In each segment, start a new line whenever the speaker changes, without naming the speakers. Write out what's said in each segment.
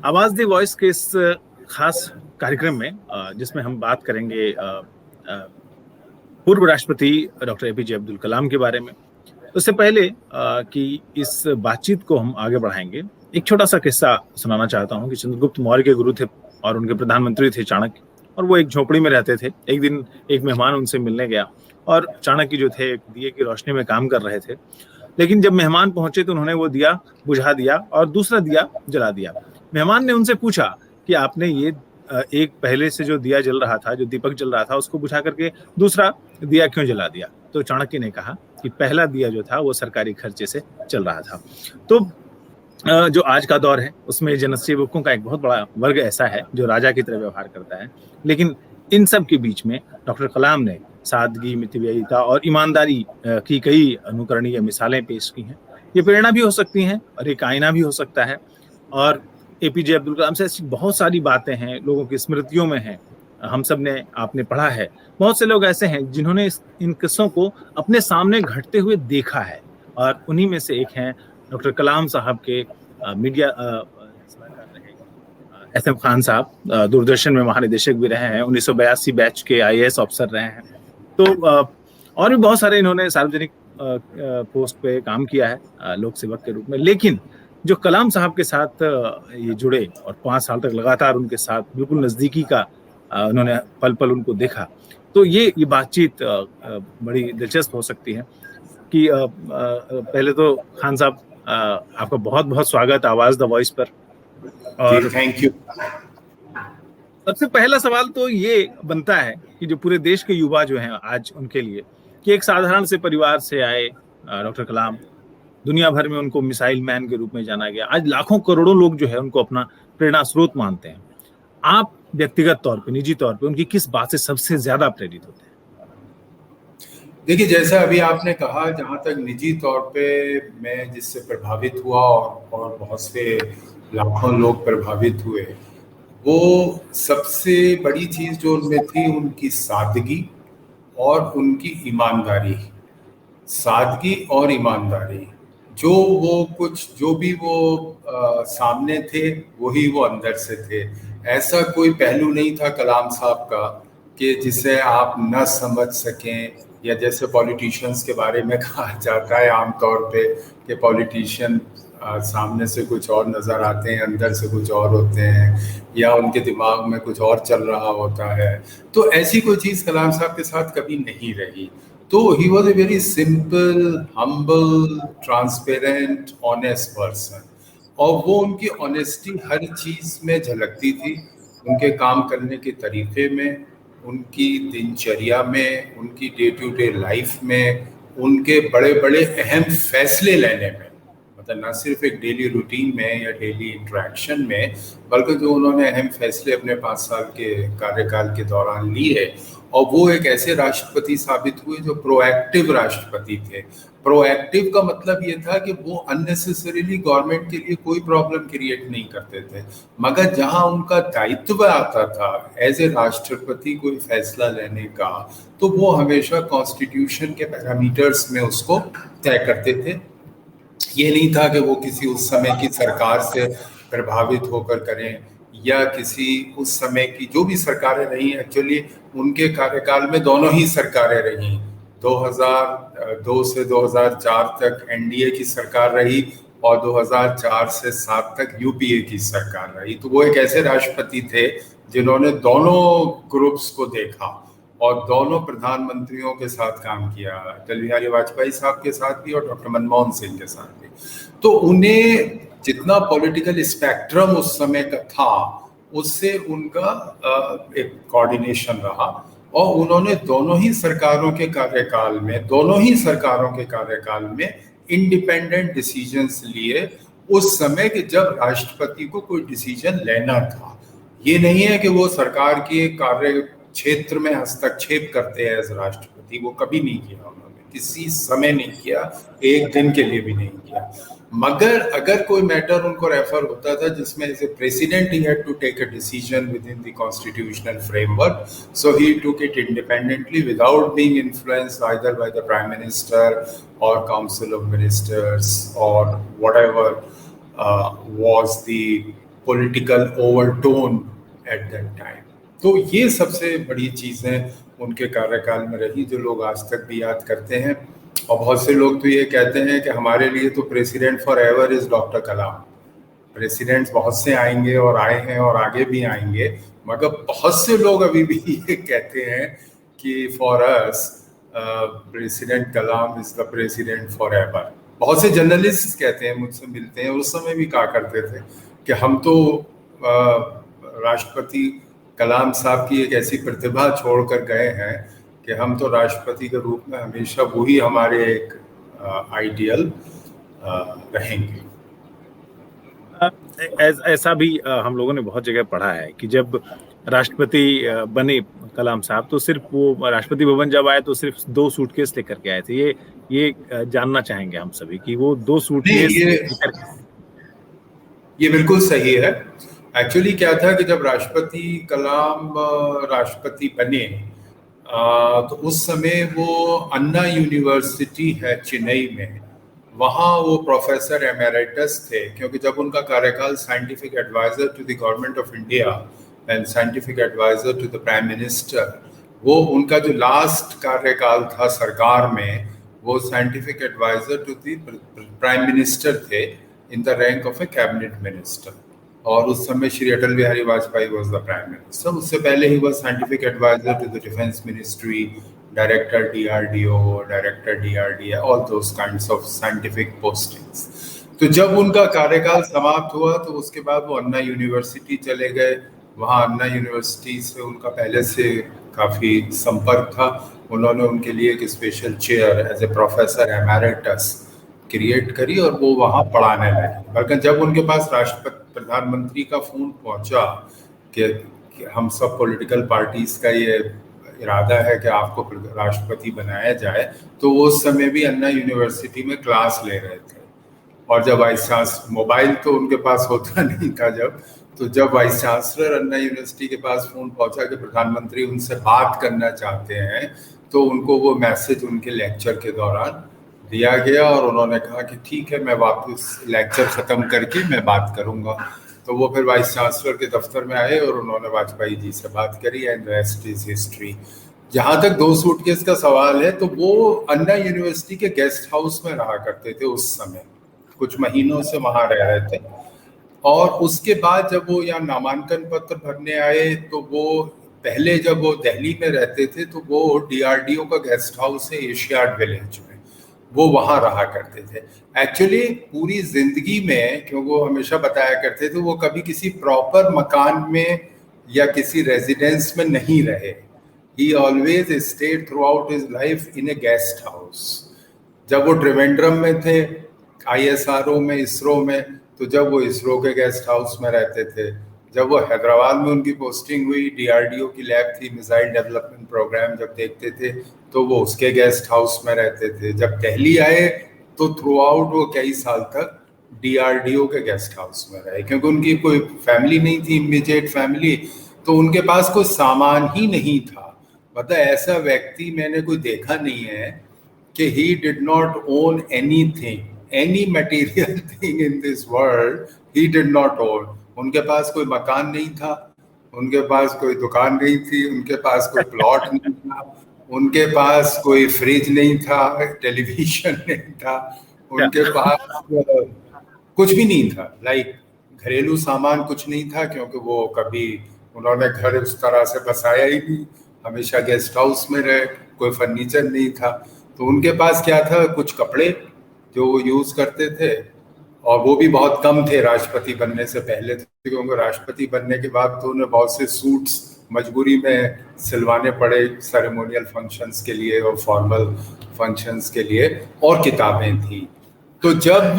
आवाज दी वॉइस के इस खास कार्यक्रम में जिसमें हम बात करेंगे पूर्व राष्ट्रपति डॉक्टर एपीजे अब्दुल कलाम के बारे में। उससे पहले कि इस बातचीत को हम आगे बढ़ाएंगे, एक छोटा सा किस्सा सुनाना चाहता हूँ कि चंद्रगुप्त मौर्य के गुरु थे और उनके प्रधानमंत्री थे चाणक्य, और वो एक झोपड़ी में रहते थे। एक दिन एक मेहमान उनसे मिलने गया और चाणक्य जो थे दिए की रोशनी में काम कर रहे थे, लेकिन जब मेहमान पहुंचे तो उन्होंने वो दिया बुझा दिया और दूसरा दिया जला दिया। मेहमान ने उनसे पूछा कि आपने ये एक पहले से जो दिया जल रहा था, जो दीपक जल रहा था, उसको बुझा करके दूसरा दिया क्यों जला दिया? तो चाणक्य ने कहा कि पहला दिया जो था वो सरकारी खर्चे से चल रहा था। तो जो आज का दौर है उसमें जनसेवकों का एक बहुत बड़ा वर्ग ऐसा है जो राजा की तरह व्यवहार करता है, लेकिन इन सब के बीच में डॉक्टर कलाम ने सादगी, मितव्ययिता और ईमानदारी की कई अनुकरणीय मिसालें पेश की हैं। ये प्रेरणा भी हो सकती हैं और एक आईना भी हो सकता है। और एपीजे अब्दुल कलाम से ऐसी बहुत सारी बातें हैं, लोगों की स्मृतियों में हैं, हम सब ने आपने पढ़ा है। बहुत से लोग ऐसे हैं जिन्होंने इन किस्सों को अपने सामने घटते हुए देखा है, और उन्हीं में से एक हैं डॉक्टर कलाम साहब के मीडिया सलाहकार रहे एसएम खान साहब। दूरदर्शन में महानिदेशक भी रहे हैं, 1982 बैच के आईएएस ऑफिसर रहे हैं। तो और भी बहुत सारे इन्होंने सार्वजनिक पोस्ट पे काम किया है लोक सेवक के रूप में। लेकिन जो कलाम साहब के साथ ये जुड़े और 5 साल तक लगातार उनके साथ बिल्कुल नजदीकी का उन्होंने पल पल उनको देखा, तो ये बातचीत बड़ी दिलचस्प हो सकती है। कि पहले तो खान साहब आपका बहुत बहुत स्वागत आवाज द वॉइस पर।
और थैंक यू।
सबसे पहला सवाल तो ये बनता है कि जो पूरे देश के युवा जो हैं आज, उनके लिए कि एक साधारण से परिवार से आए डॉक्टर कलाम, दुनिया भर में उनको मिसाइल मैन के रूप में जाना गया। आज लाखों करोड़ों लोग जो है उनको अपना प्रेरणा स्रोत मानते हैं। आप व्यक्तिगत तौर पे, निजी तौर पे उनकी किस बात से सबसे ज्यादा प्रेरित होते हैं?
देखिए, जैसा अभी आपने कहा, जहाँ तक निजी तौर पे मैं जिससे प्रभावित हुआ और बहुत से लाखों लोग प्रभावित हुए, वो सबसे बड़ी चीज़ जो उनमें थी उनकी सादगी और उनकी ईमानदारी। सादगी और ईमानदारी, जो भी वो सामने थे वही वो अंदर से थे। ऐसा कोई पहलू नहीं था कलाम साहब का कि जिसे आप न समझ सकें, या जैसे पॉलिटिशियंस के बारे में कहा जाता है आमतौर पे कि पॉलिटिशियन सामने से कुछ और नज़र आते हैं, अंदर से कुछ और होते हैं, या उनके दिमाग में कुछ और चल रहा होता है। तो ऐसी कोई चीज़ कलाम साहब के साथ कभी नहीं रही। तो he was a very simple, humble, transparent, honest person. और वो उनकी ऑनेस्टी हर चीज़ में झलकती थी, उनके काम करने के तरीके में, उनकी दिनचर्या में, उनकी डे टू डे लाइफ में, उनके बड़े बड़े अहम फैसले लेने में। मतलब न सिर्फ एक डेली रूटीन में या डेली इंटरेक्शन में, बल्कि जो उन्होंने अहम फैसले अपने 5 साल के कार्यकाल के दौरान लिए, और वो एक ऐसे राष्ट्रपति साबित हुए जो प्रोएक्टिव राष्ट्रपति थे। प्रोएक्टिव का मतलब ये था कि वो अननेसेसरीली गवर्नमेंट के लिए कोई प्रॉब्लम क्रिएट नहीं करते थे, मगर जहां उनका दायित्व आता था एज ए राष्ट्रपति कोई फैसला लेने का, तो वो हमेशा कॉन्स्टिट्यूशन के पैरामीटर्स में उसको तय करते थे। ये नहीं था कि वो किसी उस समय की सरकार से प्रभावित होकर करें, या किसी उस समय की जो भी सरकारें रही। एक्चुअली उनके कार्यकाल में दोनों ही सरकारें रही। 2002 से 2004 तक एनडीए की सरकार रही, और 2004 से 7 तक यूपीए की सरकार रही। तो वो एक ऐसे राष्ट्रपति थे जिन्होंने दोनों ग्रुप्स को देखा और दोनों प्रधानमंत्रियों के साथ काम किया, अटल बिहारी वाजपेयी साहब के साथ भी और डॉक्टर मनमोहन सिंह के साथ भी। तो उन्हें जितना पॉलिटिकल स्पेक्ट्रम उस समय का था, उससे उनका एक कोऑर्डिनेशन रहा, और उन्होंने दोनों ही सरकारों के कार्यकाल में इंडिपेंडेंट डिसीजंस लिए उस समय कि जब राष्ट्रपति को कोई डिसीजन लेना था। ये नहीं है कि वो सरकार के कार्य क्षेत्र में हस्तक्षेप करते हैं एज राष्ट्रपति, वो कभी नहीं किया उन्होंने, किसी समय नहीं किया, एक दिन के लिए भी नहीं किया। मगर अगर कोई मैटर उनको रेफर होता था जिसमें as a president he had to take a decision within the constitutional framework, so he took it independently without being influenced either by the prime minister और काउंसिल ऑफ मिनिस्टर्स और whatever was the political overtone at that time. तो ये सबसे बड़ी चीज़ें उनके कार्यकाल में रही जो लोग आज तक भी याद करते हैं। और बहुत से लोग तो ये कहते हैं कि हमारे लिए तो president forever is doctor Kalam. Presidents बहुत से आएंगे और आए हैं और आगे भी आएंगे, मगर बहुत से लोग अभी भी ये कहते हैं कि for us president Kalam is the president for ever. बहुत से जर्नलिस्ट कहते हैं, मुझसे मिलते हैं, उस समय भी कहा करते थे कि हम तो राष्ट्रपति कलाम साहब की एक ऐसी प्रतिभा छोड़कर गए हैं कि हम तो राष्ट्रपति के रूप में हमेशा वही हमारे एक आइडियल रहेंगे।
ऐसा भी हम लोगों ने बहुत जगह पढ़ा है कि जब राष्ट्रपति बने कलाम साहब तो सिर्फ वो राष्ट्रपति भवन जब आए तो सिर्फ 2 सूटकेस लेकर के आए थे। ये जानना चाहेंगे हम सभी कि वो 2 सूटकेस
ये बिल्कुल सही है। एक्चुअली क्या था कि जब राष्ट्रपति कलाम राष्ट्रपति बने तो उस समय वो अन्ना यूनिवर्सिटी है चेन्नई में, वहाँ वो प्रोफेसर एमेरिटस थे, क्योंकि जब उनका कार्यकाल scientific adviser to the government of India and scientific adviser to the prime minister, वो उनका जो लास्ट कार्यकाल था सरकार में, वो scientific adviser to the prime minister थे in the rank of a cabinet minister. और उस समय Shri Atal Bihari Vajpayee was the prime minister. उससे पहले ही वो scientific adviser to the defence ministry, director DRDO, director DRDA, all those kinds of scientific postings. तो जब उनका कार्यकाल समाप्त हुआ तो उसके बाद वो अन्ना यूनिवर्सिटी चले गए। वहाँ अन्ना यूनिवर्सिटी से उनका पहले से काफ़ी संपर्क था। उन्होंने उनके लिए एक special chair as a professor emeritus create करी और वो वहाँ पढ़ाने लगे। बल्कि जब उनके पास राष्ट्रपति प्रधानमंत्री का फोन पहुँचा कि हम सब पॉलिटिकल पार्टीज का ये इरादा है कि आपको राष्ट्रपति बनाया जाए, तो वो उस समय भी अन्ना यूनिवर्सिटी में क्लास ले रहे थे। और जब वाइस चांसलर, मोबाइल तो उनके पास होता नहीं था जब वाइस चांसलर अन्ना यूनिवर्सिटी के पास फोन पहुंचा कि प्रधानमंत्री उनसे बात करना चाहते हैं, तो उनको वो मैसेज उनके लेक्चर के दौरान दिया गया और उन्होंने कहा कि ठीक है, मैं वापस लेक्चर ख़त्म करके मैं बात करूँगा। तो वो फिर वाइस चांसलर के दफ्तर में आए और उन्होंने वाजपेयी जी से बात करी एंड रेस्ट इज हिस्ट्री। जहाँ तक 2 सूटकेस का सवाल है, तो वो अन्ना यूनिवर्सिटी के गेस्ट हाउस में रहा करते थे उस समय, कुछ महीनों से वहाँ रह रहे थे। और उसके बाद जब वो यहाँ नामांकन पत्र भरने आए, तो वो पहले जब वो दिल्ली में रहते थे तो वो DRDO का गेस्ट हाउस है एशियाड विलेज में, वो वहाँ रहा करते थे। एक्चुअली पूरी जिंदगी में, क्योंकि वो हमेशा बताया करते थे, वो कभी किसी प्रॉपर मकान में या किसी रेजिडेंस में नहीं रहे। He always stayed throughout his life in a guest house. जब वो त्रिवेंद्रम में थे ISRO में, इसरो में, तो जब वो इसरो के गेस्ट हाउस में रहते थे। जब वो हैदराबाद में उनकी पोस्टिंग हुई, DRDO की लैब थी, मिसाइल डेवलपमेंट प्रोग्राम जब देखते थे, तो वो उसके गेस्ट हाउस में रहते थे। जब दिल्ली आए तो थ्रू आउट वो कई साल तक DRDO के गेस्ट हाउस में रहे, क्योंकि उनकी कोई फैमिली नहीं थी, इमीडिएट फैमिली, तो उनके पास कोई सामान ही नहीं था। मतलब ऐसा व्यक्ति मैंने कोई देखा नहीं है कि he did not own anything, any material thing in this world he did not own. उनके पास कोई मकान नहीं था, उनके पास कोई दुकान नहीं थी, उनके पास कोई प्लॉट नहीं था, उनके पास कोई फ्रिज नहीं था, टेलीविजन नहीं था, उनके पास कुछ भी नहीं था। लाइक घरेलू सामान कुछ नहीं था, क्योंकि वो कभी उन्होंने घर उस तरह से बसाया ही नहीं, हमेशा गेस्ट हाउस में रहे, कोई फर्नीचर नहीं था। तो उनके पास क्या था, कुछ कपड़े जो वो यूज़ करते थे, और वो भी बहुत कम थे राष्ट्रपति बनने से पहले, क्योंकि राष्ट्रपति बनने के बाद तो उन्हें बहुत से सूट्स मजबूरी में सिलवाने पड़े सेरेमोनियल फंक्शंस के लिए और फॉर्मल फंक्शंस के लिए, और किताबें थी। तो जब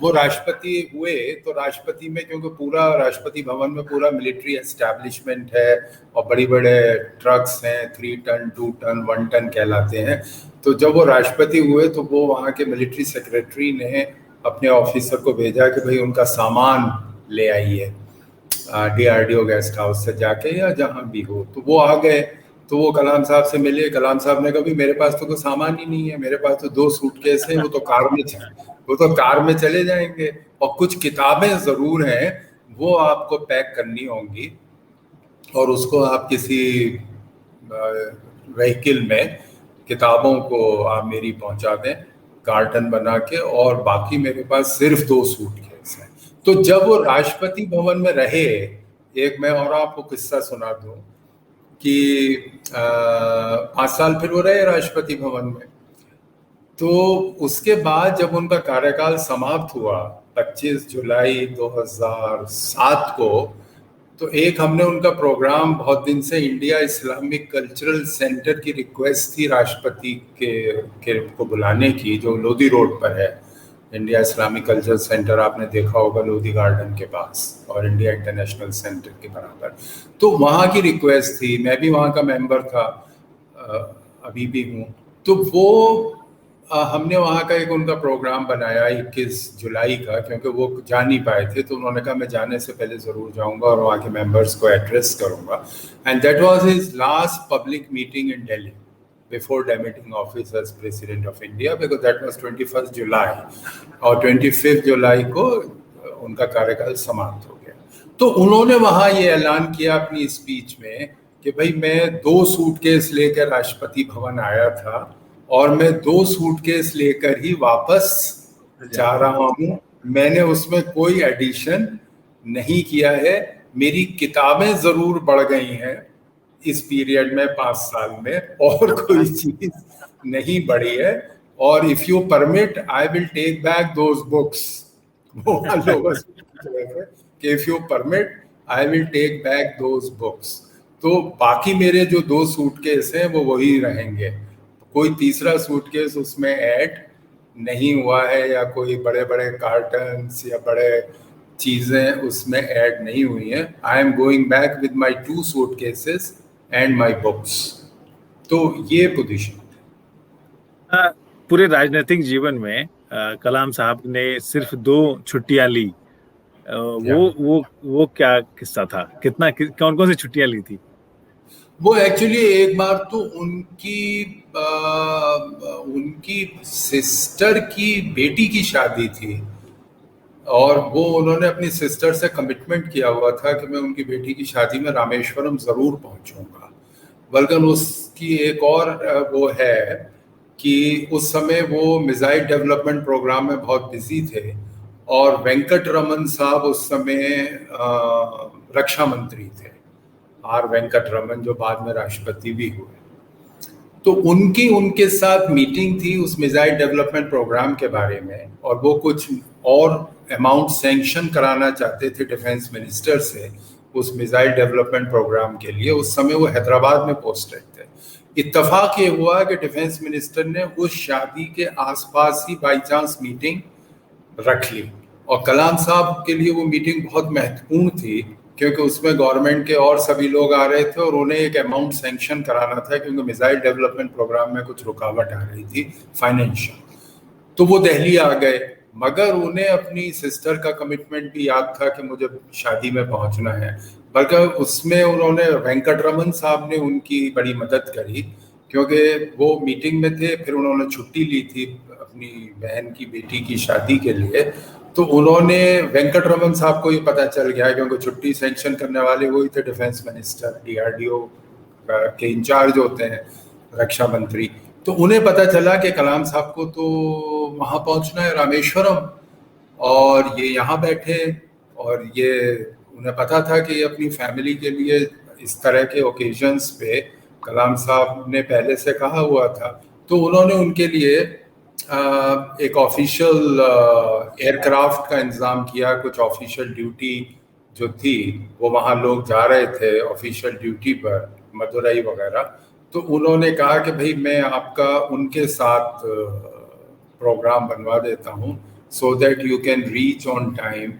वो राष्ट्रपति हुए तो राष्ट्रपति में, क्योंकि पूरा राष्ट्रपति भवन में पूरा मिलिट्री एस्टैब्लिशमेंट है और बड़ी बड़े ट्रक्स हैं, 3 टन 2 टन 1 टन कहलाते हैं। तो जब वो राष्ट्रपति हुए तो वो वहाँ के मिलिट्री सेक्रेटरी ने अपने ऑफिसर को भेजा कि भाई उनका सामान ले आइए DRDO गेस्ट हाउस से जाके या जहाँ भी हो। तो वो आ गए, तो वो कलाम साहब से मिले। कलाम साहब ने कहा भाई मेरे पास तो कोई सामान ही नहीं है, मेरे पास तो 2 सूटकेस हैं, वो तो कार में चले जाएंगे, और कुछ किताबें ज़रूर हैं वो आपको पैक करनी होंगी और उसको आप किसी व्हीकल में किताबों को आप मेरी पहुंचा दें कार्टन बना के, और बाकी मेरे पास सिर्फ 2 सूटकेस हैं। तो जब वो राष्ट्रपति भवन में रहे, एक मैं और आपको किस्सा सुना दूं कि 5 साल फिर वो रहे राष्ट्रपति भवन में। तो उसके बाद जब उनका कार्यकाल समाप्त हुआ 25 जुलाई 2007 को, तो एक हमने उनका प्रोग्राम, बहुत दिन से इंडिया इस्लामिक कल्चरल सेंटर की रिक्वेस्ट थी राष्ट्रपति के को बुलाने की, जो लोधी रोड पर है। इंडिया इस्लामिक कल्चरल सेंटर आपने देखा होगा लोधी गार्डन के पास, और इंडिया इंटरनेशनल सेंटर के बराबर। तो वहाँ की रिक्वेस्ट थी, मैं भी वहाँ का मेंबर था, अभी भी हूँ। तो वो हमने वहाँ का एक उनका प्रोग्राम बनाया 21 जुलाई का, क्योंकि वो जा नहीं पाए थे। तो उन्होंने कहा मैं जाने से पहले ज़रूर जाऊँगा और वहाँ के मेंबर्स को एड्रेस करूँगा। And that was his last public meeting in Delhi before demitting office as president of India, because that was 21st जुलाई, और 25 जुलाई को उनका कार्यकाल समाप्त हो गया। तो उन्होंने वहाँ ये ऐलान किया अपनी स्पीच में कि भाई मैं 2 सूटकेस लेकर राष्ट्रपति भवन आया था और मैं 2 सूटकेस लेकर ही वापस जा रहा हूँ। मैंने उसमें कोई एडिशन नहीं किया है। मेरी किताबें जरूर बढ़ गई हैं इस पीरियड में 5 साल में, और कोई चीज नहीं बढ़ी है। और if you permit I will take back those books. वो लोगों से if you permit I will take back those books. तो बाकी मेरे जो 2 सूटकेस हैं वो वही रहेंगे, कोई तीसरा सूटकेस उसमें ऐड नहीं हुआ है, या कोई बड़े बड़े कार्टन्स या बड़े चीजें उसमें ऐड नहीं हुई हैं। I am going back with my 2 suitcases and my books. तो ये पोजीशन।
पूरे राजनीतिक जीवन में कलाम साहब ने सिर्फ 2 छुट्टियां ली। वो क्या किस्सा था? कौन कौन सी छुट्टियां ली थी?
वो एक्चुअली एक बार तो उनकी सिस्टर की बेटी की शादी थी, और वो उन्होंने अपनी सिस्टर से कमिटमेंट किया हुआ था कि मैं उनकी बेटी की शादी में रामेश्वरम ज़रूर पहुंचूंगा। बल्कि उसकी एक और वो है कि उस समय वो मिसाइल डेवलपमेंट प्रोग्राम में बहुत बिजी थे, और वेंकट रमन साहब उस समय रक्षा मंत्री थे, आर वेंकट रमन, जो बाद में राष्ट्रपति भी हुए। तो उनके साथ मीटिंग थी उस मिसाइल डेवलपमेंट प्रोग्राम के बारे में, और वो कुछ और अमाउंट सैंक्शन कराना चाहते थे डिफेंस मिनिस्टर से उस मिसाइल डेवलपमेंट प्रोग्राम के लिए। उस समय वो हैदराबाद में पोस्टेड थे। इत्तेफाक ये हुआ कि डिफेंस मिनिस्टर ने उस शादी के आसपास ही बाई चांस मीटिंग रख ली, और कलाम साहब के लिए वो मीटिंग बहुत महत्वपूर्ण थी, क्योंकि उसमें गवर्नमेंट के और सभी लोग आ रहे थे और उन्हें एक अमाउंट सैंक्शन कराना था, क्योंकि मिसाइल डेवलपमेंट प्रोग्राम में कुछ रुकावट आ रही थी फाइनेंशियल। तो वो दिल्ली आ गए, मगर उन्हें अपनी सिस्टर का कमिटमेंट भी याद था कि मुझे शादी में पहुंचना है। बल्कि उसमें उन्होंने वेंकट रमन साहब ने उनकी बड़ी मदद करी, क्योंकि वो मीटिंग में थे, फिर उन्होंने छुट्टी ली थी अपनी बहन की बेटी की शादी के लिए। तो उन्होंने वेंकट रमन साहब को ये पता चल गया, क्योंकि छुट्टी सैंक्शन करने वाले वही थे डिफेंस मिनिस्टर, DRDO के इंचार्ज होते हैं रक्षा मंत्री। तो उन्हें पता चला कि कलाम साहब को तो वहाँ पहुँचना है रामेश्वरम, और ये यहाँ बैठे, और ये उन्हें पता था कि अपनी फैमिली के लिए इस तरह के ओकेजन्स पे कलाम साहब ने पहले से कहा हुआ था। तो उन्होंने उनके लिए एक ऑफिशियल एयरक्राफ्ट का इंतज़ाम किया। कुछ ऑफिशियल ड्यूटी जो थी वो वहाँ लोग जा रहे थे ऑफिशियल ड्यूटी पर, मदुरई वगैरह। तो उन्होंने कहा कि भाई मैं आपका उनके साथ प्रोग्राम बनवा देता हूँ, so that you can reach on time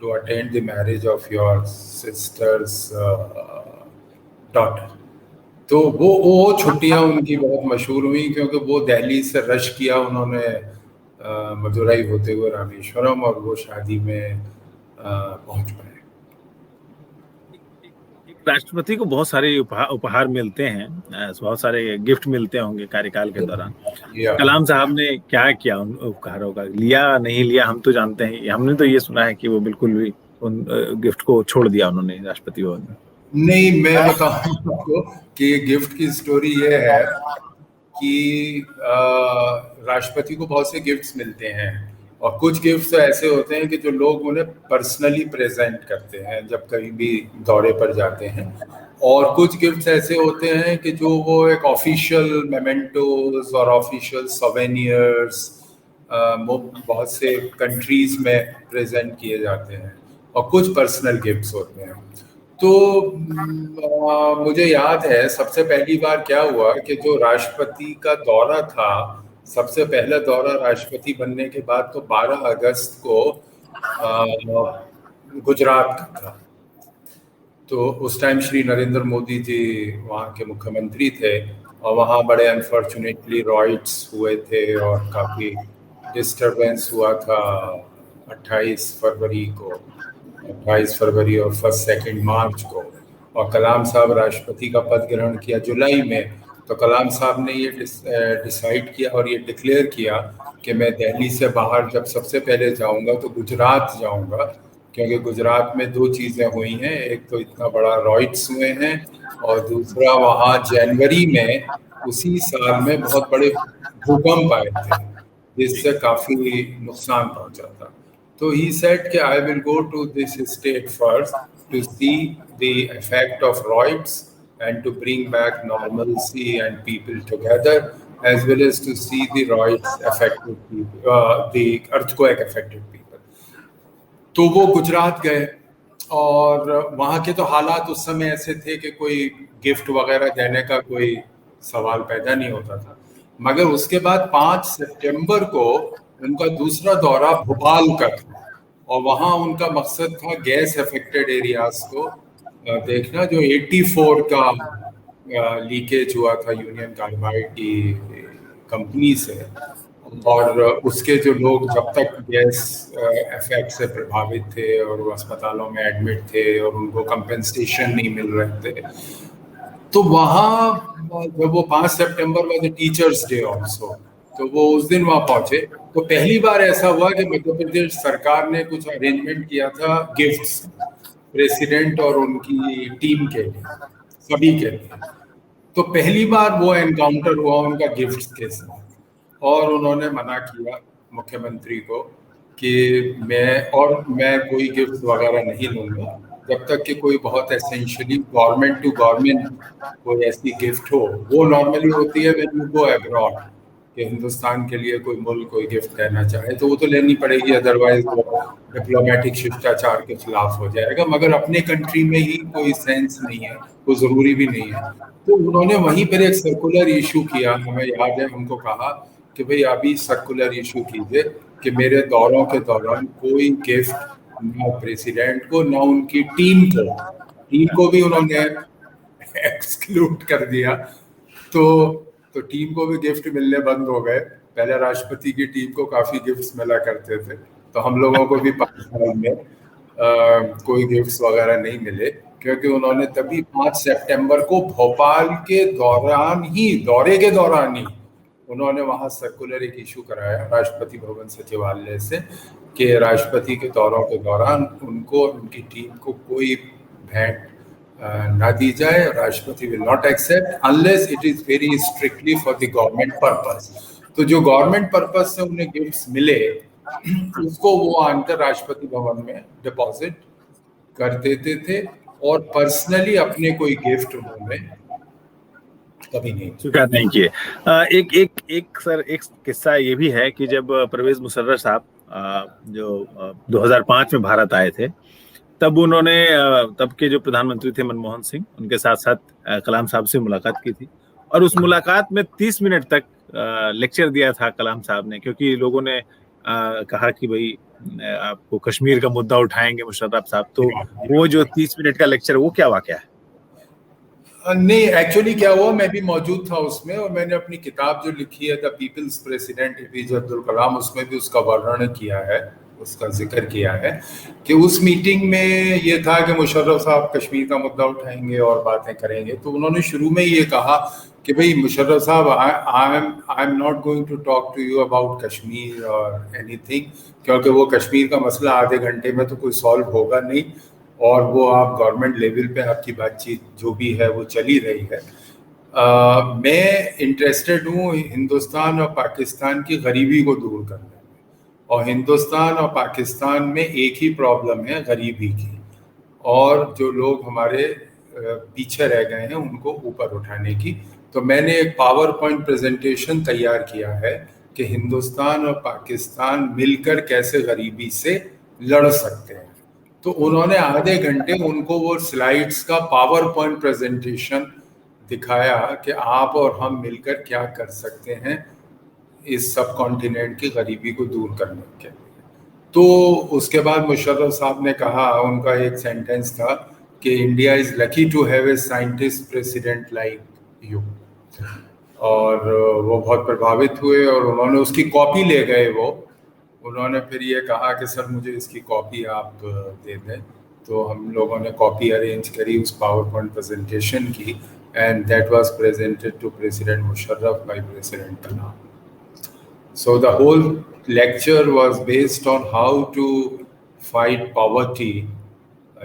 to attend the marriage of your sister's daughter. तो वो छुट्टियां उनकी बहुत मशहूर हुई, क्योंकि वो दिल्ली से रश किया उन्होंने मदुरई होते हुए रामेश्वरम, और वो शादी में पहुंच पाए।
राष्ट्रपति को बहुत सारे उपहार मिलते हैं, बहुत सारे गिफ्ट मिलते होंगे कार्यकाल के दौरान। कलाम साहब ने क्या किया उन उपहारों का? लिया नहीं लिया हम तो जानते हैं, हमने तो ये सुना है कि वो बिल्कुल भी उन गिफ्ट को छोड़ दिया उन्होंने राष्ट्रपति भवन में?
नहीं, मैं बताऊं आपको कि गिफ्ट की स्टोरी ये है कि राष्ट्रपति को बहुत से गिफ्ट्स मिलते हैं, और कुछ गिफ्ट्स ऐसे होते हैं कि जो लोग उन्हें पर्सनली प्रेजेंट करते हैं जब कहीं भी दौरे पर जाते हैं, और कुछ गिफ्ट्स ऐसे होते हैं कि जो वो एक ऑफिशियल मेमेंटोज और ऑफिशियल सोवेनियर्स बहुत से कंट्रीज में प्रेजेंट किए जाते हैं, और कुछ पर्सनल गिफ्ट्स होते हैं। तो मुझे याद है सबसे पहली बार क्या हुआ कि जो राष्ट्रपति का दौरा था, सबसे पहला दौरा राष्ट्रपति बनने के बाद तो 12 अगस्त को गुजरात का था। तो उस टाइम श्री नरेंद्र मोदी जी वहाँ के मुख्यमंत्री थे, और वहाँ बड़े अनफॉर्चुनेटली रॉइट्स हुए थे और काफ़ी डिस्टरबेंस हुआ था 28 फरवरी और 2 मार्च को। और कलाम साहब राष्ट्रपति का पद ग्रहण किया जुलाई में। तो कलाम साहब ने ये डिसाइड किया और ये डिक्लेयर किया कि मैं दिल्ली से बाहर जब सबसे पहले जाऊंगा तो गुजरात जाऊंगा, क्योंकि गुजरात में 2 चीज़ें हुई हैं, एक तो इतना बड़ा रॉइट्स हुए हैं, और दूसरा वहाँ जनवरी में उसी साल में बहुत बड़े भूकंप आए थे जिससे काफ़ी नुकसान पहुंचा था। तो he said कि I will go to this state first to see the effect of riots and to bring back normalcy and people together, as well as to see the riots affected people, the earthquake affected people. तो वो गुजरात गए, और वहाँ के तो हालात उस समय ऐसे थे कि कोई गिफ्ट वगैरह देने का कोई सवाल पैदा नहीं होता था। मगर उसके बाद 5 सितंबर को उनका दूसरा दौरा भोपाल का था, और वहाँ उनका मकसद था गैस अफेक्टेड एरियाज को देखना, जो 84 का लीकेज हुआ था यूनियन कार्बाइड की कंपनी से, और उसके जो लोग जब तक गैस इफेक्ट से प्रभावित थे और वो अस्पतालों में एडमिट थे और उनको कंपेंसेशन नहीं मिल रहे थे, तो वहाँ जब वो 5 सितंबर वाज टीचर्स डे ऑल्सो, तो वो उस दिन वहाँ पहुंचे। तो पहली बार ऐसा हुआ कि मध्य प्रदेश सरकार ने कुछ अरेंजमेंट किया था गिफ्ट्स प्रेसिडेंट और उनकी टीम के लिए, सभी के लिए। तो पहली बार वो एनकाउंटर हुआ उनका गिफ्ट्स के साथ, और उन्होंने मना किया मुख्यमंत्री को कि मैं कोई गिफ्ट वगैरह नहीं लूंगा जब तक कि कोई बहुत एसेंशियली गवर्नमेंट टू गवर्नमेंट कोई ऐसी गिफ्ट हो। वो नॉर्मली होती है व्हेन यू गो अब्रॉड, कि हिंदुस्तान के लिए कोई मुल्क कोई गिफ्ट देना चाहे तो वो तो लेनी पड़ेगी, अदरवाइज वो डिप्लोमेटिक शिष्टाचार के खिलाफ हो जाएगा। मगर अपने कंट्री में ही कोई सेंस नहीं है, कोई ज़रूरी भी नहीं है। तो उन्होंने वहीं पर एक सर्कुलर इशू किया, हमें याद है, हमको कहा कि भाई अभी सर्कुलर इशू कीजिए कि मेरे दौरों के दौरान कोई गिफ्ट ना प्रेसिडेंट को ना उनकी टीम को भी उन्होंने एक्सक्लूड कर दिया। तो टीम को भी गिफ्ट मिलने बंद हो गए। पहले राष्ट्रपति की टीम को काफी गिफ्ट्स मिला करते थे, तो हम लोगों को भी 5 साल में कोई गिफ्ट्स वगैरह नहीं मिले, क्योंकि उन्होंने तभी 5 सितंबर को भोपाल के दौरे के दौरान ही उन्होंने वहाँ सर्कुलर एक इशू कराया राष्ट्रपति भवन सचिवालय से कि राष्ट्रपति के दौरों के दौरान उनको उनकी टीम को कोई भेंट ना दी जाए। राष्ट्रपति will not accept unless it is very strictly for the government purpose. तो जो गवर्नमेंट पर्पस से उन्हें गिफ्ट्स मिले उसको वो आकर राष्ट्रपति भवन में डिपॉजिट कर देते थे, और पर्सनली अपने कोई गिफ्ट उन्होंने कभी नहीं
स्वीकार नहीं किए। एक किस्सा ये भी है कि जब परवेज मुशर्रफ साहब जो 2005 में भारत आए थे, तब उन्होंने तब के जो प्रधानमंत्री थे मनमोहन सिंह, उनके साथ साथ कलाम साहब से मुलाकात की थी, और उस मुलाकात में 30 मिनट तक लेक्चर दिया था कलाम साहब ने, क्योंकि लोगों ने कहा कि भाई आपको कश्मीर का मुद्दा उठाएंगे मुशर्रफ साहब। तो वो जो 30 मिनट का लेक्चर, वो क्या वाकया है?
नहीं, एक्चुअली क्या हुआ, मैं भी मौजूद था उसमें, और मैंने अपनी किताब जो लिखी है the people's president APJ Abdul Kalam, उसमें भी उसका वर्णन किया है उसका जिक्र किया है कि उस मीटिंग में ये था कि मुशर्रफ साहब कश्मीर का मुद्दा उठाएंगे और बातें करेंगे। तो उन्होंने शुरू में ये कहा कि भाई मुशर्रफ साहब, I am not going to talk to you about Kashmir और एनीथिंग, क्योंकि वो कश्मीर का मसला आधे घंटे में तो कोई सॉल्व होगा नहीं, और वो आप गवर्नमेंट लेवल पे आपकी बातचीत जो भी है वो चली रही है। मैं इंटरेस्टेड हूँ हिंदुस्तान और पाकिस्तान की गरीबी को दूर करने में, और हिंदुस्तान और पाकिस्तान में एक ही प्रॉब्लम है, गरीबी की, और जो लोग हमारे पीछे रह गए हैं उनको ऊपर उठाने की। तो मैंने एक पावर पॉइंट प्रेजेंटेशन तैयार किया है कि हिंदुस्तान और पाकिस्तान मिलकर कैसे गरीबी से लड़ सकते हैं। तो उन्होंने आधे घंटे उनको वो स्लाइड्स का पावर पॉइंट प्रेजेंटेशन दिखाया कि आप और हम मिलकर क्या कर सकते हैं इस सब कॉन्टिनेंट की गरीबी को दूर करने के लिए। तो उसके बाद मुशर्रफ साहब ने कहा, उनका एक सेंटेंस था कि India is lucky to have a scientist president like you, और वो बहुत प्रभावित हुए और उन्होंने उसकी कॉपी ले गए। वो उन्होंने फिर ये कहा कि सर मुझे इसकी कॉपी आप दे दें। तो हम लोगों ने कॉपी अरेंज करी उस पावर पॉइंट प्रेजेंटेशन की, and that was presented to president Musharraf by president Kalam. So the whole lecture was based on how to fight poverty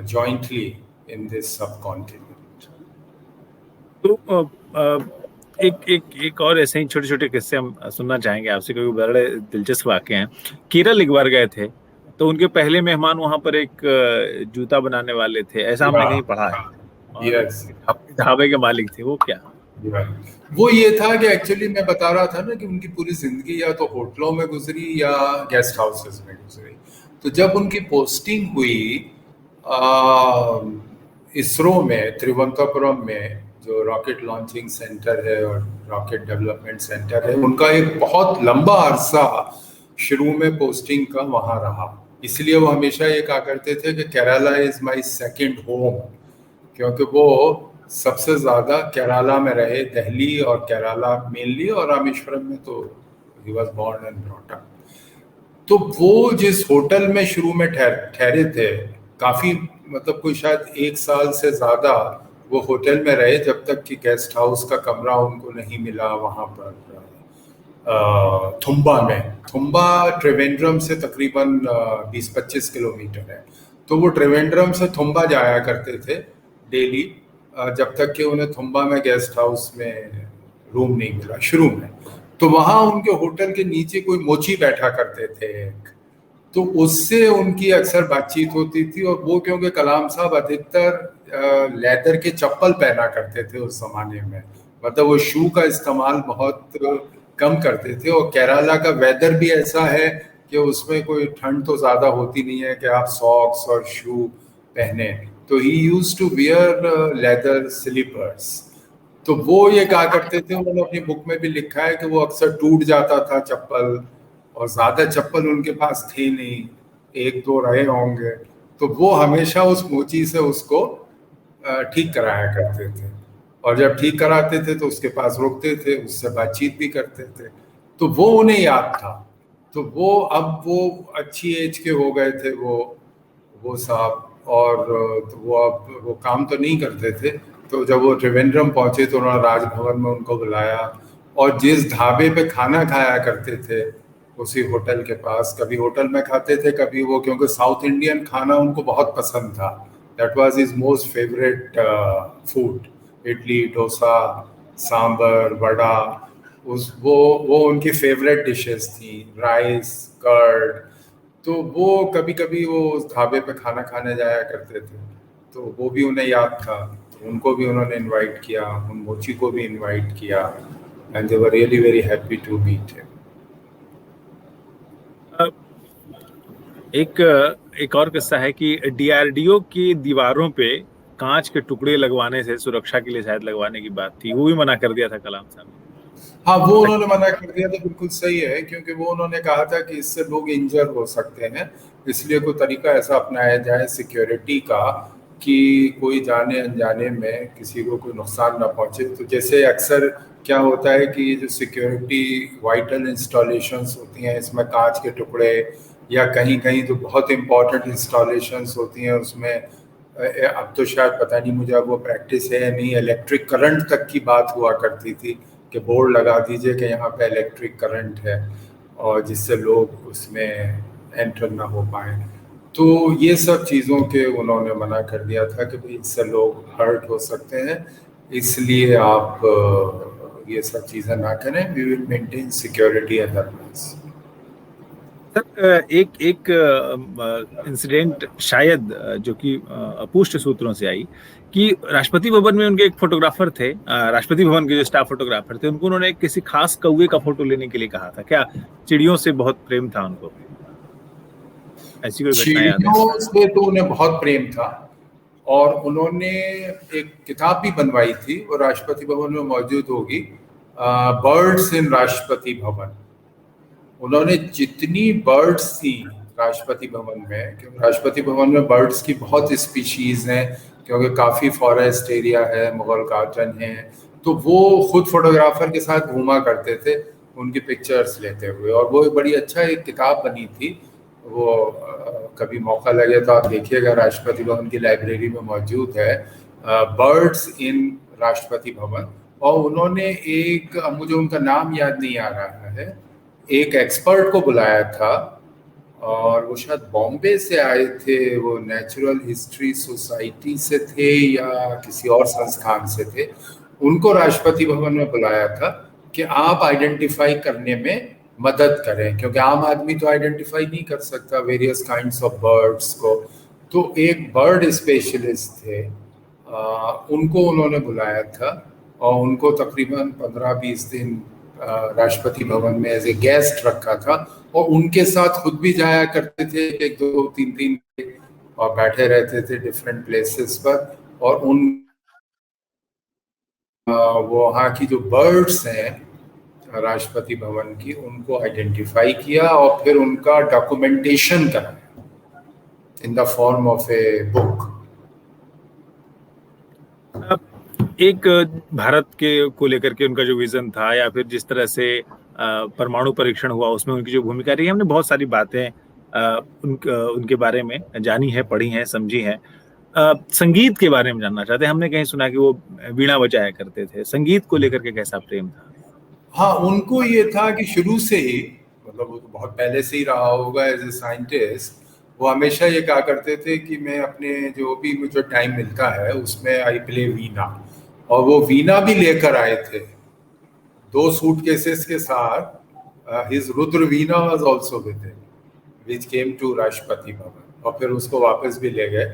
jointly in this subcontinent.
तो एक और ऐसे ही छोटे छोटे किस्से हम सुनना चाहेंगे आपसे, क्योंकि बड़े दिलचस्प वाक़े हैं। केरल एक बार गए थे, तो उनके पहले मेहमान वहां पर एक जूता बनाने वाले थे, ऐसा हमने कहीं पढ़ा है।
Yes.
ढाबे के मालिक थे, वो क्या?
वो ये था कि एक्चुअली मैं बता रहा था ना कि उनकी पूरी जिंदगी या तो होटलों में गुजरी या गेस्ट हाउसेस में गुजरी। तो जब उनकी पोस्टिंग हुई इसरो में, तिरुवनंतपुरम में, जो रॉकेट लॉन्चिंग सेंटर है और रॉकेट डेवलपमेंट सेंटर है, उनका एक बहुत लंबा अरसा शुरू में पोस्टिंग का वहाँ रहा। इसलिए वो हमेशा ये कहा करते थे कि Kerala is my second home, क्योंकि वो सबसे ज़्यादा केरला में रहे, दिल्ली और केरला मेनली, और रामेश्वरम में तो he was born and brought up. तो वो जिस होटल में शुरू में ठहरे थे, काफ़ी मतलब कोई शायद 1 साल से ज़्यादा वो होटल में रहे, जब तक कि गेस्ट हाउस का कमरा उनको नहीं मिला वहाँ पर थुम्बा में। थुम्बा त्रिवेंद्रम से तकरीबन 20-25 किलोमीटर है। तो वो त्रिवेंद्रम से थुम्बा जाया करते थे डेली, जब तक कि उन्हें थुम्बा में गेस्ट हाउस में रूम नहीं मिला शुरू में। तो वहाँ उनके होटल के नीचे कोई मोची बैठा करते थे एक, तो उससे उनकी अक्सर बातचीत होती थी। और वो क्योंकि कलाम साहब अधिकतर लेदर के चप्पल पहना करते थे उस जमाने में, मतलब वो शू का इस्तेमाल बहुत कम करते थे। और केरला का वेदर भी ऐसा है कि उसमें कोई ठंड तो ज़्यादा होती नहीं है कि आप सॉक्स और शू पहने। तो he used to wear leather slippers. तो वो ये कहा करते थे, उन्होंने अपनी बुक में भी लिखा है कि वो अक्सर टूट जाता था चप्पल, और ज़्यादा चप्पल उनके पास थे नहीं, 1-2 रहे होंगे। तो वो हमेशा उस मोची से उसको ठीक कराया करते थे, और जब ठीक कराते थे तो उसके पास रुकते थे, उससे बातचीत भी करते थे। तो वो उन्हें याद था। तो वो अब वो अच्छी एज के हो गए थे वो साहब, और तो वो अब वो काम तो नहीं करते थे। तो जब वो त्रिवेंद्रम पहुंचे तो उन्होंने राजभवन में उनको बुलाया, और जिस ढाबे पे खाना खाया करते थे उसी होटल के पास, कभी होटल में खाते थे, कभी वो, क्योंकि साउथ इंडियन खाना उनको बहुत पसंद था, that was his most favourite food, idli, dosa, sambar, vada, वो उनकी फेवरेट डिशेस थी, राइस, कर्ड। तो वो कभी कभी वो उस ढाबे पे खाना खाने जाया करते थे। तो वो भी उन्हें याद था, तो उनको भी उन्होंने इनवाइट किया, उन मोची को भी इनवाइट किया, and they were really very happy to meet him.
एक और किस्सा है कि डीआरडीओ की दीवारों पे कांच के टुकड़े लगवाने से, सुरक्षा के लिए शायद लगवाने की बात थी, वो भी मना कर दिया था कलाम साहब ने।
हाँ, वो उन्होंने मना कर दिया तो बिल्कुल सही है, क्योंकि वो उन्होंने कहा था कि इससे लोग इंजर हो सकते हैं, इसलिए कोई तरीका ऐसा अपनाया जाए सिक्योरिटी का कि कोई जाने अनजाने में किसी को कोई नुकसान ना पहुंचे। तो जैसे अक्सर क्या होता है कि जो सिक्योरिटी वाइटल इंस्टॉलेशंस होती हैं, इसमें कांच के टुकड़े या कहीं कहीं तो बहुत इम्पोर्टेंट इंस्टॉलेशंस होती हैं उसमें अब तो शायद पता नहीं मुझे अब वो प्रैक्टिस है या नहीं, इलेक्ट्रिक करंट तक की बात हुआ करती थी कि बोर्ड लगा दीजिए कि यहाँ पे इलेक्ट्रिक करंट है और जिससे लोग उसमें एंटर ना हो पाए। तो ये सब चीज़ों के उन्होंने मना कर दिया था कि भाई इससे लोग हर्ट हो सकते हैं, इसलिए आप ये सब चीज़ें ना करें, we will maintain security otherwise.
Sir एक एक इंसिडेंट शायद जो कि अपुष्ट सूत्रों से आई कि राष्ट्रपति भवन में उनके एक फोटोग्राफर थे, राष्ट्रपति भवन के जो स्टाफ फोटोग्राफर थे, उनको उन्होंने किसी खास कौवे का फोटो लेने के लिए कहा था। क्या चिड़ियों से बहुत प्रेम था उनको? ऐसी कोई घटना याद है?
चिड़ियों से तो उन्हें बहुत प्रेम था और उन्होंने एक किताब भी बनवाई थी, वो राष्ट्रपति भवन में मौजूद होगी, बर्ड्स इन राष्ट्रपति भवन। उन्होंने जितनी बर्ड्स थी राष्ट्रपति भवन में, क्योंकि राष्ट्रपति भवन में बर्ड्स की बहुत स्पीशीज हैं, क्योंकि काफ़ी फॉरेस्ट एरिया है, मुगल गार्डन है, तो वो खुद फोटोग्राफर के साथ घूमा करते थे उनकी पिक्चर्स लेते हुए, और वो बड़ी अच्छा एक किताब बनी थी। वो कभी मौका लगे तो आप देखिएगा, राष्ट्रपति भवन की लाइब्रेरी में मौजूद है, बर्ड्स इन राष्ट्रपति भवन। और उन्होंने एक, मुझे उनका नाम याद नहीं आ रहा है, एक एक्सपर्ट को बुलाया था और वो शायद बॉम्बे से आए थे, वो नेचुरल हिस्ट्री सोसाइटी से थे या किसी और संस्थान से थे। उनको राष्ट्रपति भवन में बुलाया था कि आप आइडेंटिफाई करने में मदद करें, क्योंकि आम आदमी तो आइडेंटिफाई नहीं कर सकता वेरियस काइंड्स ऑफ बर्ड्स को। तो एक बर्ड स्पेशलिस्ट थे, उनको उन्होंने बुलाया था और उनको तकरीबन 15-20 दिन राष्ट्रपति भवन में एज ए गेस्ट रखा था, और उनके साथ खुद भी जाया करते थे 1-2-3 और बैठे रहते थे डिफरेंट प्लेसेस पर, और उन वो वहाँ की जो बर्ड्स हैं राष्ट्रपति भवन की, उनको आइडेंटिफाई किया और फिर उनका डॉक्यूमेंटेशन कराया in the form of a book.
एक भारत के को लेकर के उनका जो विजन था, या फिर जिस तरह से परमाणु परीक्षण हुआ उसमें उनकी जो भूमिका रही, हमने बहुत सारी बातें उनके बारे में जानी है, पढ़ी हैं, समझी हैं। संगीत के बारे में जानना चाहते हैं। हमने कहीं सुना कि वो वीणा बजाया करते थे, संगीत को लेकर के कैसा प्रेम था?
हाँ, उनको ये था कि शुरू से ही, मतलब वो तो बहुत पहले से ही रहा होगा एज ए साइंटिस्ट, वो हमेशा ये कहा करते थे कि मैं अपने जो भी मुझे टाइम मिलता है उसमें आई प्ले वीणा, और वो वीणा भी लेकर आए थे 2 सूटकेसेस के साथ। His rudra veena was also with him which came to Rashtrapati Bhavan, और फिर उसको वापस भी ले गए।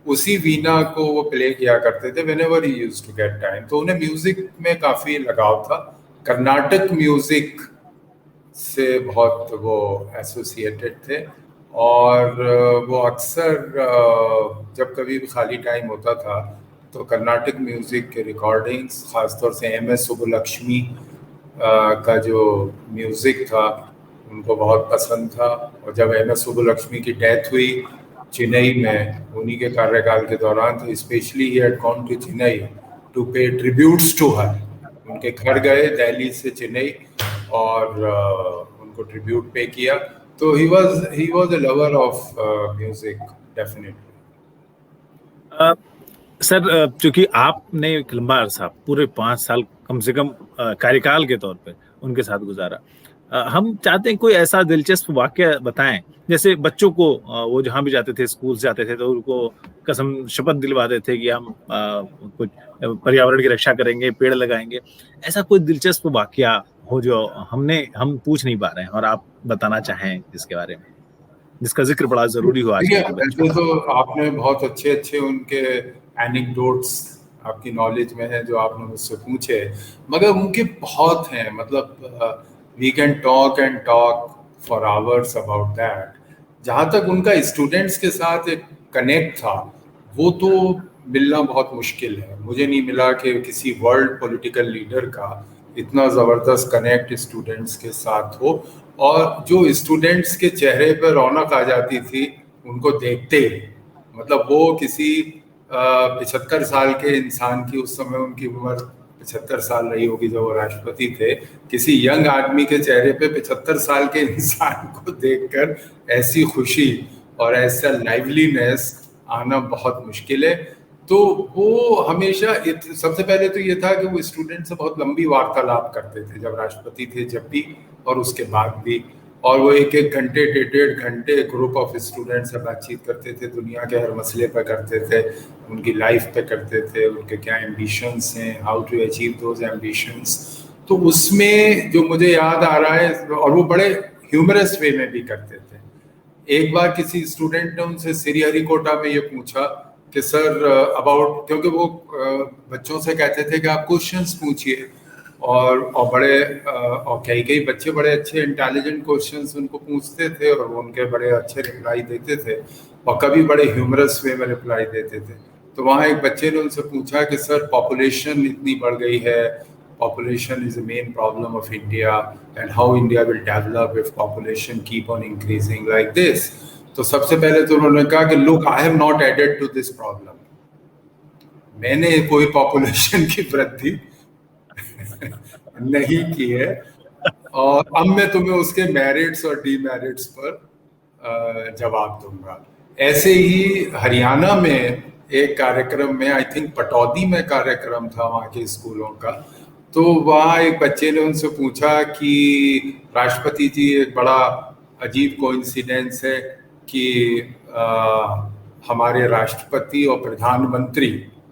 उसी वीणा को वो प्ले किया करते थे whenever he used to get time. तो उन्हें म्यूजिक में काफ़ी लगाव था, कर्नाटक म्यूजिक से बहुत वो एसोसिएटेड थे, और वो अक्सर जब कभी भी खाली टाइम होता था तो कर्नाटक म्यूजिक के रिकॉर्डिंग्स, खासतौर से एम.एस. सुब्बुलक्ष्मी का जो म्यूजिक था उनको बहुत पसंद था। और जब एम.एस. सुब्बुलक्ष्मी की डेथ हुई चेन्नई में उन्हीं के कार्यकाल के दौरान, तो specially he had gone to Chennai to pay tributes to her. उनके घर गए दिल्ली से चेन्नई और उनको ट्रिब्यूट पे किया। तो he was a lover of music definitely.
Sir, चूंकि आपने एक लंबा अरसा, पूरे 5 साल कम से कम कार्यकाल के तौर पे उनके साथ गुजारा, हम चाहते हैं कोई ऐसा दिलचस्प वाकया बताएं, जैसे बच्चों को वो जहाँ भी जाते थे, स्कूल से आते थे, तो उनको कसम शपथ दिलवाते थे कि हम कुछ पर्यावरण की रक्षा करेंगे, पेड़ लगाएंगे। ऐसा कोई दिलचस्प वाकया हो जो हम पूछ नहीं पा रहे हैं और आप बताना चाहें जिसके बारे में, जिसका जिक्र बड़ा जरूरी हो आज के बच्चों में?
तो आपने बहुत अच्छे उनके एनेक्डोट्स आपकी नॉलेज में है जो आपने मुझसे पूछे, मगर उनके बहुत हैं। मतलब we can talk and talk for hours about that. जहाँ तक उनका स्टूडेंट्स के साथ एक कनेक्ट था, वो तो मिलना बहुत मुश्किल है। मुझे नहीं मिला कि किसी वर्ल्ड पॉलिटिकल लीडर का इतना ज़बरदस्त कनेक्ट स्टूडेंट्स के साथ हो, और जो स्टूडेंट्स के चेहरे पर रौनक आ जाती थी उनको देखते ही। मतलब वो किसी 75 साल के इंसान की, उस समय उनकी उम्र 75 साल रही होगी जब वो राष्ट्रपति थे, किसी यंग आदमी के चेहरे पे 75 साल के इंसान को देखकर ऐसी खुशी और ऐसा लाइवलीनेस आना बहुत मुश्किल है। तो वो हमेशा सबसे पहले तो ये था कि वो स्टूडेंट से बहुत लंबी वार्तालाप करते थे जब राष्ट्रपति थे, जब भी और उसके बाद भी, और वो एक एक घंटे 1.5 घंटे ग्रुप ऑफ स्टूडेंट से बातचीत करते थे, दुनिया के हर मसले पर करते थे, उनकी लाइफ पे करते थे, उनके क्या एम्बिशंस हैं, how to achieve those ambitions. तो उसमें जो मुझे याद आ रहा है, और वो बड़े ह्यूमरस वे में भी करते थे। एक बार किसी स्टूडेंट ने उनसे श्रीहरिकोटा में ये पूछा कि सर अबाउट, क्योंकि वो बच्चों से कहते थे कि आप क्वेश्चंस पूछिए, और बड़े और कई बच्चे बड़े अच्छे इंटेलिजेंट क्वेश्चंस उनको पूछते थे और वो उनके बड़े अच्छे रिप्लाई देते थे, और कभी बड़े ह्यूमरस वे में रिप्लाई देते थे। तो वहाँ एक बच्चे ने उनसे पूछा कि सर पॉपुलेशन इतनी बढ़ गई है, population is the main problem of India, and how India will develop if population keep on increasing like this. तो सबसे पहले तो उन्होंने कहा कि look, I have not added to this problem. मैंने कोई पॉपुलेशन की वृद्धि नहीं की है, और अब मैं तुम्हें उसके मेरिट्स और डीमेरिट्स पर जवाब दूंगा। ऐसे ही हरियाणा में एक कार्यक्रम में, आई थिंक पटौदी में कार्यक्रम था वहाँ के स्कूलों का, तो वहाँ एक बच्चे ने उनसे पूछा कि राष्ट्रपति जी, एक बड़ा अजीब कोइंसिडेंस है कि हमारे राष्ट्रपति और प्रधानमंत्री,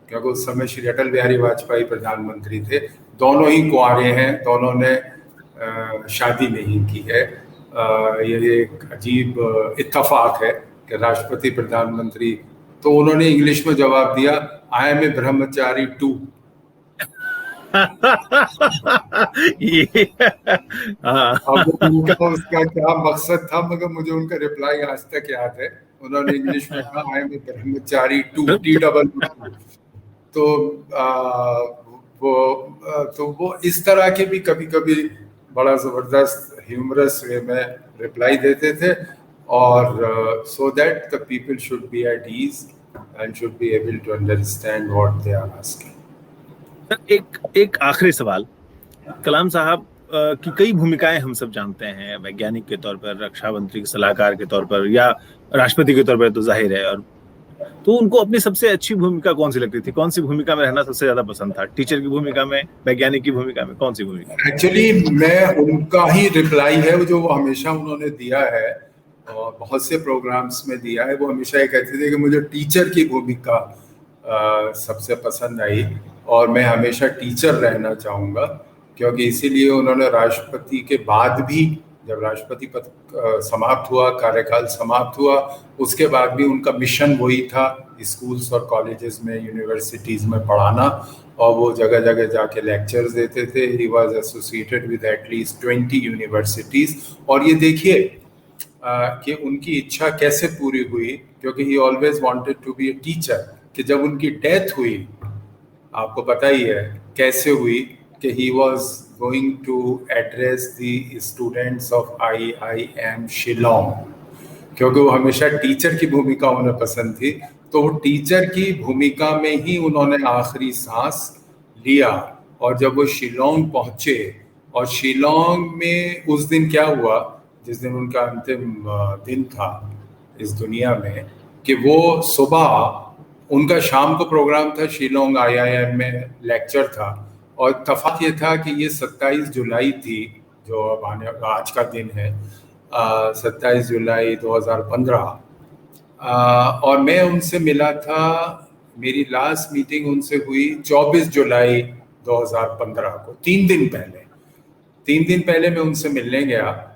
क्योंकि उस समय श्री अटल बिहारी वाजपेयी प्रधानमंत्री थे, दोनों ही कुंवारे हैं, दोनों ने शादी नहीं की है। ये एक अजीब इत्तेफाक है कि राष्ट्रपति प्रधानमंत्री। तो उन्होंने इंग्लिश में जवाब दिया, I M A Brahmachari to. अब उसका क्या मकसद था, मगर मुझे उनका रिप्लाई आज तक याद है। उन्होंने इंग्लिश में कहा, I M A Brahmachari to, TWO। तो वो इस तरह के भी कभी कभी बड़ा जबरदस्त ह्यूमरस वे में रिप्लाई देते थे, और so that the people should be at ease and should be able to understand what they are asking.
एक आखिरी सवाल, कलाम साहब की कई भूमिकाएं हम सब जानते हैं, वैज्ञानिक के तौर पर, रक्षा मंत्री के सलाहकार के तौर पर, या राष्ट्रपति के तौर पर, तो जाहिर है। और तो उनको अपनी सबसे अच्छी भूमिका कौन सी लगती थी? कौन सी भूमिका में रहना सबसे ज्यादा पसंद था? टीचर की भूमिका में, वैज्ञानिक की भूमिका में, कौन सी भूमिका?
एक्चुअली मैं उनका ही रिप्लाई है जो हमेशा उन्होंने दिया है और बहुत से प्रोग्राम्स में दिया है। वो हमेशा ये कहते थे कि मुझे टीचर की भूमिका सबसे पसंद आई, और मैं हमेशा टीचर रहना चाहूँगा, क्योंकि इसीलिए उन्होंने राष्ट्रपति के बाद भी, जब राष्ट्रपति पद समाप्त हुआ, कार्यकाल समाप्त हुआ, उसके बाद भी उनका मिशन वही था, स्कूल्स और कॉलेजेस में, यूनिवर्सिटीज़ में पढ़ाना, और वो जगह जगह जाके लेक्चर्स देते थे। He was associated with at least 20 universities. और ये देखिए कि उनकी इच्छा कैसे पूरी हुई, क्योंकि he always wanted to be a teacher. कि जब उनकी डेथ हुई, आपको पता ही है कैसे हुई, कि he was going to address the students of IIM Shillong, क्योंकि वो हमेशा टीचर की भूमिका उन्हें पसंद थी। तो वो टीचर की भूमिका में ही उन्होंने आखिरी सांस लिया। और जब वो शिलोंग पहुँचे, और शिलोंग में उस दिन क्या हुआ, जिस दिन उनका अंतिम दिन था इस दुनिया में, कि वो सुबह, उनका शाम को प्रोग्राम था, शिलोंग IIM में लेक्चर था, और इत्तेफाक ये था कि ये 27 जुलाई थी, जो अब आज का दिन है, 27 जुलाई 2015। और मैं उनसे मिला था, मेरी लास्ट मीटिंग उनसे हुई 24 जुलाई 2015 को, 3 दिन पहले मैं उनसे मिलने गया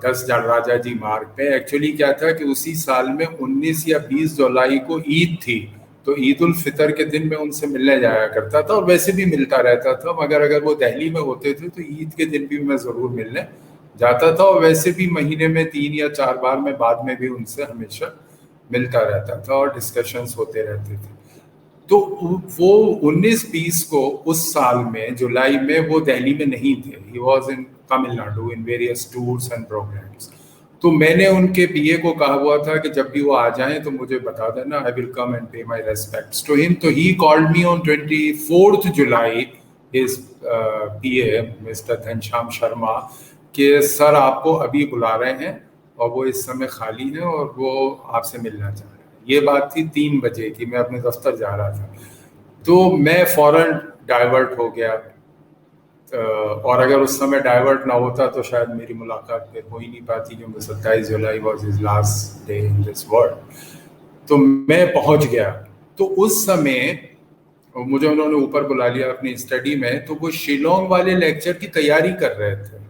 10 राजा जी मार्ग पे। एक्चुअली क्या था कि उसी साल में 19 या 20 जुलाई को ईद थी, तो ईद उल फितर के दिन मैं उनसे मिलने जाया करता था, और वैसे भी मिलता रहता था, मगर अगर वो दिल्ली में होते थे तो ईद के दिन भी मैं ज़रूर मिलने जाता था, और वैसे भी महीने में 3 या 4 बार मैं बाद में भी उनसे हमेशा मिलता रहता था, और डिस्कशंस होते रहते थे। तो वो 19-20 को, उस साल में जुलाई में, वो दिल्ली में नहीं थे। He was in Tamil Nadu in various tours and programs. तो मैंने उनके PA को कहा हुआ था कि जब भी वो आ जाएं तो मुझे बता देना, आई विल कम एंड पे माय रेस्पेक्ट्स टू हिम। तो he called me on 24 July his PA mister Ghanshyam Sharma कि सर आपको अभी बुला रहे हैं और वो इस समय खाली है और वो आपसे मिलना चाह रहे हैं। ये बात थी 3 बजे की, मैं अपने दफ्तर जा रहा था, तो मैं फौरन डाइवर्ट हो गया। और अगर उस समय डाइवर्ट ना होता तो शायद मेरी मुलाकात फिर हो ही नहीं पाती, क्योंकि 27 July was his last day in this world. तो मैं पहुंच गया, तो उस समय मुझे उन्होंने ऊपर बुला लिया अपनी स्टडी में, तो वो शिलोंग वाले लेक्चर की तैयारी कर रहे थे,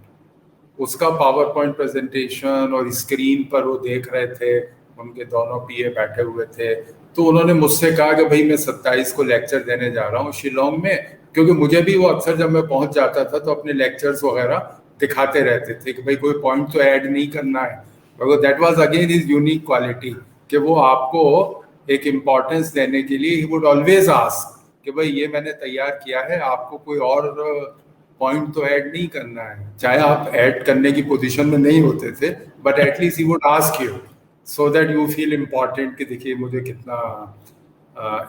उसका पावर पॉइंट प्रेजेंटेशन और स्क्रीन पर वो देख रहे थे, उनके दोनों पीए बैठे हुए थे। तो उन्होंने मुझसे कहा कि भाई मैं 27 को लेक्चर देने जा रहा हूँ शिलोंग में, क्योंकि मुझे भी वो अक्सर जब मैं पहुंच जाता था तो अपने लेक्चर्स वगैरह दिखाते रहते थे कि भाई कोई पॉइंट तो ऐड नहीं करना है, because that was again his unique quality कि वो आपको एक इम्पोर्टेंस देने के लिए ही वुड ऑलवेज आस्क कि भाई ये मैंने तैयार किया है, आपको कोई और पॉइंट तो ऐड नहीं करना है, चाहे आप ऐड करने की पोजीशन में नहीं होते थे, but at least he would ask you so that you feel important कि देखिए मुझे कितना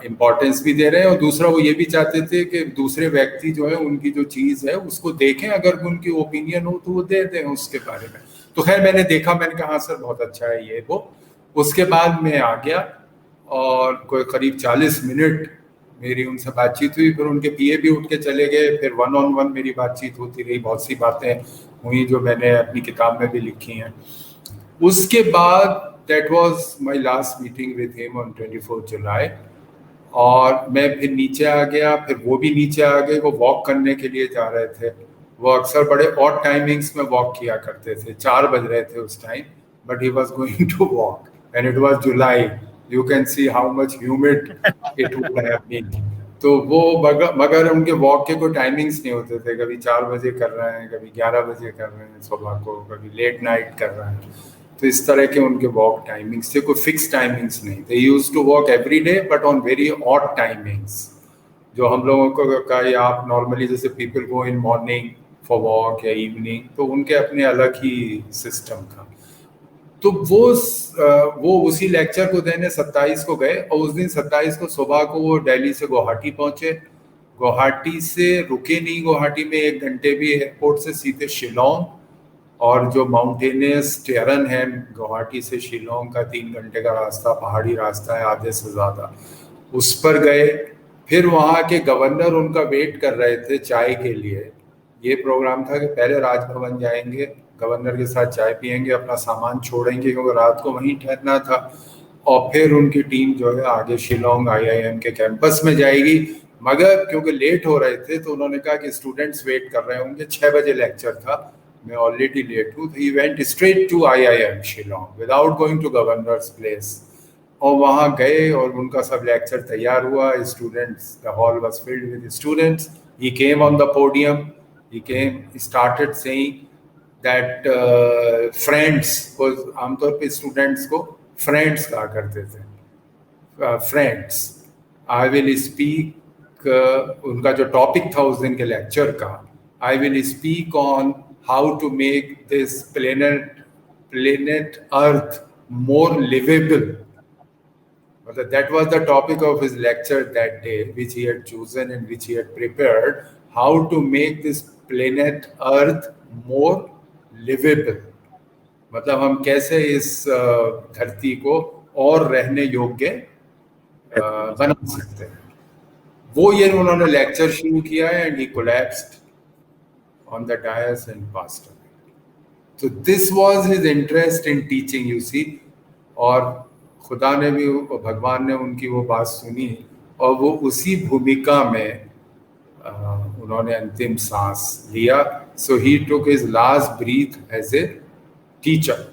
इम्पोर्टेंस भी दे रहे हैं। और दूसरा वो ये भी चाहते थे कि दूसरे व्यक्ति जो है उनकी जो चीज़ है उसको देखें, अगर उनकी ओपिनियन हो तो वो दे दें उसके बारे में। तो खैर मैंने देखा, मैंने कहा हाँ सर बहुत अच्छा है ये वो। उसके बाद मैं आ गया और कोई करीब 40 मिनट मेरी उनसे बातचीत हुई, फिर उनके पीए भी उठ के चले गए, फिर 1-on-1 मेरी बातचीत होती रही, बहुत सी बातें हुई जो मैंने अपनी किताब में भी लिखी हैं। उसके बाद that was my last meeting with him on 24 जुलाई, और मैं फिर नीचे आ गया, फिर वो भी नीचे आ गए, वो वॉक करने के लिए जा रहे थे। वो अक्सर बड़े ऑड टाइमिंग्स में वॉक किया करते थे, 4 बज रहे थे उस time, but he was going to walk and it was July, you can see how much humid it would have been. तो वो मगर उनके वॉक के कोई टाइमिंग्स नहीं होते थे, कभी 4 बजे कर रहे हैं, कभी 11 बजे कर रहे हैं सुबह को, कभी लेट नाइट कर रहे हैं, तो इस तरह के उनके वॉक टाइमिंग्स थे, कोई फिक्स टाइमिंग्स नहीं। They used to walk every day but on very odd timings, जो हम लोगों को का या आप नॉर्मली जैसे people go in morning for walk या इवनिंग, तो उनके अपने अलग ही सिस्टम था। तो वो उसी लेक्चर को देने 27 को गए, और उस दिन 27 को सुबह को वो दिल्ली से गुवाहाटी पहुंचे। गुवाहाटी से रुके नहीं, गुवाहाटी में 1 घंटे भी, एयरपोर्ट से सीधे शिलोंग, और जो माउंटेनियस टेरन है गुवाहाटी से शिलोंग का 3 घंटे का रास्ता, पहाड़ी रास्ता है आधे से ज़्यादा, उस पर गए। फिर वहाँ के गवर्नर उनका वेट कर रहे थे चाय के लिए। ये प्रोग्राम था कि पहले राजभवन जाएंगे, गवर्नर के साथ चाय पियेंगे, अपना सामान छोड़ेंगे क्योंकि रात को वहीं ठहरना था, और फिर उनकी टीम जो है आगे शिलोंग IIM के कैंपस में जाएगी। मगर क्योंकि लेट हो रहे थे तो उन्होंने कहा कि स्टूडेंट्स वेट कर रहे होंगे, 6 बजे लेक्चर था, मैं ऑलरेडी लेट हूँ, तो he went straight to IIM Shillong without going to governor's place. और वहाँ गए और उनका सब लेक्चर तैयार हुआ, students, the hall was filled with students. He came on the podium, he came, started saying that friends, आमतौर पे स्टूडेंट्स को फ्रेंड्स कहा करते थे, फ्रेंड्स, आई विल स्पीक, उनका जो टॉपिक था उस दिन के लेक्चर का, I will speak on how to make this planet earth more livable. मतलब that was the topic of his lecture that day, which he had chosen and which he had prepared, how to make this planet Earth more livable। मतलब हम कैसे इस धरती को और रहने योग्य बना सकते हैं। वो ये उन्होंने लेक्चर शुरू किया है, and he collapsed on the dais and passed away. तो this was his interest in teaching, you see. और खुदा ने भी, भगवान ने उनकी वो बात सुनी, और वो उसी भूमिका में उन्होंने अंतिम सांस लिया। So he took his last breath as a teacher.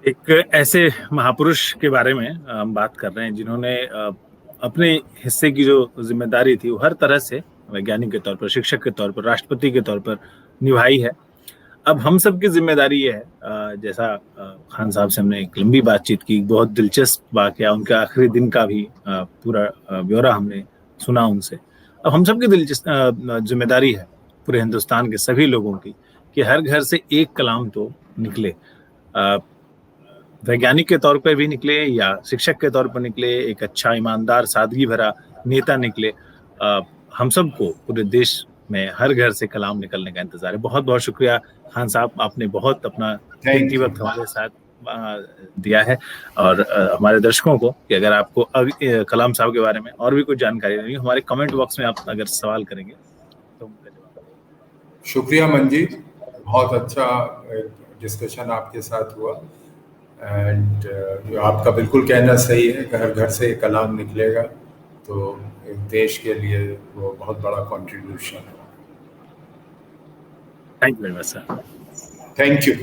एक ऐसे महापुरुष के बारे में हम बात कर रहे हैं जिन्होंने अपने हिस्से की जो जिम्मेदारी थी वो हर तरह से वैज्ञानिक के तौर पर, शिक्षक के तौर पर, राष्ट्रपति के तौर पर निभाई है। अब हम सब की जिम्मेदारी ये है, जैसा खान साहब से हमने एक लंबी बातचीत की, बहुत दिलचस्प वाकया, उनका आखिरी दिन का भी पूरा ब्यौरा हमने सुना उनसे। अब हम सब की जिम्मेदारी है, पूरे हिंदुस्तान के सभी लोगों की, कि हर घर से एक कलाम तो निकले, वैज्ञानिक के तौर पर भी निकले या शिक्षक के तौर पर निकले, एक अच्छा, ईमानदार, सादगी भरा नेता निकले। हम सबको पूरे देश में हर घर से कलाम निकलने का इंतजार है। बहुत बहुत शुक्रिया खान साहब, आपने बहुत अपना कीमती वक्त हमारे साथ दिया है। और हमारे दर्शकों को कि अगर आपको कलाम साहब के बारे में और भी कुछ जानकारी नहीं, हमारे कमेंट बॉक्स में आप अगर सवाल करेंगे तो उनका जवाब।
शुक्रिया मंजीत, बहुत अच्छा डिस्कशन आपके साथ हुआ। एंड आपका बिल्कुल कहना सही है, घर घर से कलाम निकलेगा तो देश के लिए वो बहुत बड़ा कंट्रीब्यूशन है।
Thank you very much sir.
Thank you.